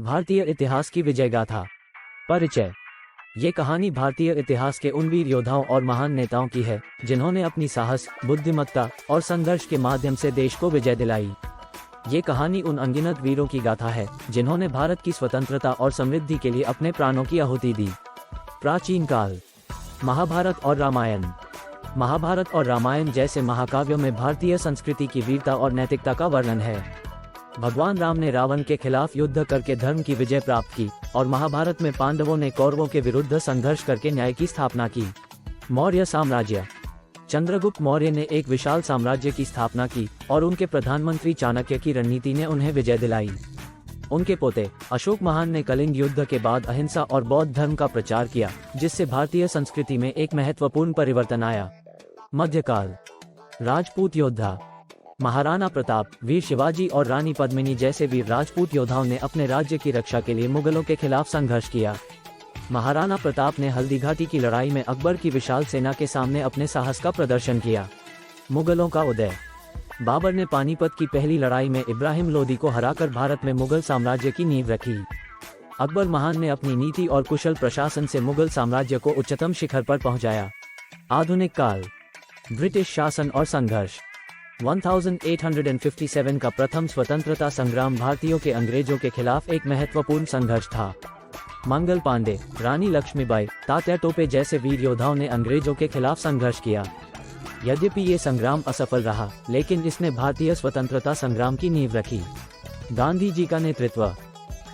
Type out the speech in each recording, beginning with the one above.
भारतीय इतिहास की विजय गाथा। परिचय। ये कहानी भारतीय इतिहास के उन वीर योद्धाओं और महान नेताओं की है जिन्होंने अपनी साहस, बुद्धिमत्ता और संघर्ष के माध्यम से देश को विजय दिलाई। ये कहानी उन अनगिनत वीरों की गाथा है जिन्होंने भारत की स्वतंत्रता और समृद्धि के लिए अपने प्राणों की आहुति दी। प्राचीन काल। महाभारत और रामायण। महाभारत और रामायण जैसे महाकाव्यों में भारतीय संस्कृति की वीरता और नैतिकता का वर्णन है। भगवान राम ने रावण के खिलाफ युद्ध करके धर्म की विजय प्राप्त की और महाभारत में पांडवों ने कौरवों के विरुद्ध संघर्ष करके न्याय की स्थापना की। मौर्य साम्राज्य। चंद्रगुप्त मौर्य ने एक विशाल साम्राज्य की स्थापना की और उनके प्रधानमंत्री चाणक्य की रणनीति ने उन्हें विजय दिलाई। उनके पोते अशोक महान ने कलिंग युद्ध के बाद अहिंसा और बौद्ध धर्म का प्रचार किया, जिससे भारतीय संस्कृति में एक महत्वपूर्ण परिवर्तन आया। मध्यकाल। राजपूत योद्धा। महाराणा प्रताप, वीर शिवाजी और रानी पद्मिनी जैसे वीर राजपूत योद्धाओं ने अपने राज्य की रक्षा के लिए मुगलों के खिलाफ संघर्ष किया। महाराणा प्रताप ने हल्दी घाटी की लड़ाई में अकबर की विशाल सेना के सामने अपने साहस का प्रदर्शन किया। मुगलों का उदय। बाबर ने पानीपत की पहली लड़ाई में इब्राहिम लोदी को हराकर भारत में मुगल साम्राज्य की नींव रखी। अकबर महान ने अपनी नीति और कुशल प्रशासन से मुगल साम्राज्य को उच्चतम शिखर पर पहुंचाया। आधुनिक काल। ब्रिटिश शासन और संघर्ष। 1857 का प्रथम स्वतंत्रता संग्राम भारतीयों के अंग्रेजों के खिलाफ एक महत्वपूर्ण संघर्ष था। मंगल पांडे, रानी लक्ष्मीबाई, तात्या टोपे जैसे वीर योद्धाओं ने अंग्रेजों के खिलाफ संघर्ष किया। यद्यपि ये संग्राम असफल रहा, लेकिन इसने भारतीय स्वतंत्रता संग्राम की नींव रखी। गांधी जी का नेतृत्व।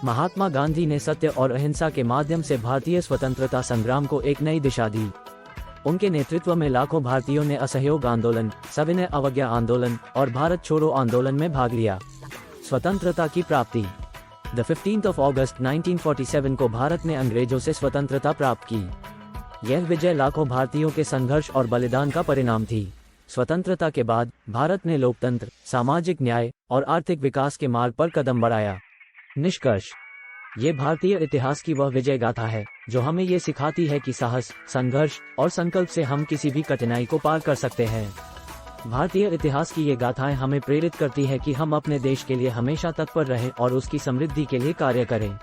महात्मा गांधी ने सत्य और अहिंसा के माध्यम से भारतीय स्वतंत्रता संग्राम को एक नई दिशा दी। उनके नेतृत्व में लाखों भारतीयों ने असहयोग आंदोलन, सविनय अवज्ञा आंदोलन और भारत छोड़ो आंदोलन में भाग लिया। स्वतंत्रता की प्राप्ति। 15 अगस्त 1947 को भारत ने अंग्रेजों से स्वतंत्रता प्राप्त की। यह विजय लाखों भारतीयों के संघर्ष और बलिदान का परिणाम थी। स्वतंत्रता के बाद भारत ने लोकतंत्र, सामाजिक न्याय और आर्थिक विकास के मार्ग पर कदम बढ़ाया। निष्कर्ष। ये भारतीय इतिहास की वह विजय गाथा है जो हमें ये सिखाती है कि साहस, संघर्ष और संकल्प से हम किसी भी कठिनाई को पार कर सकते हैं। भारतीय इतिहास की ये गाथाएं हमें प्रेरित करती है कि हम अपने देश के लिए हमेशा तत्पर रहें और उसकी समृद्धि के लिए कार्य करें।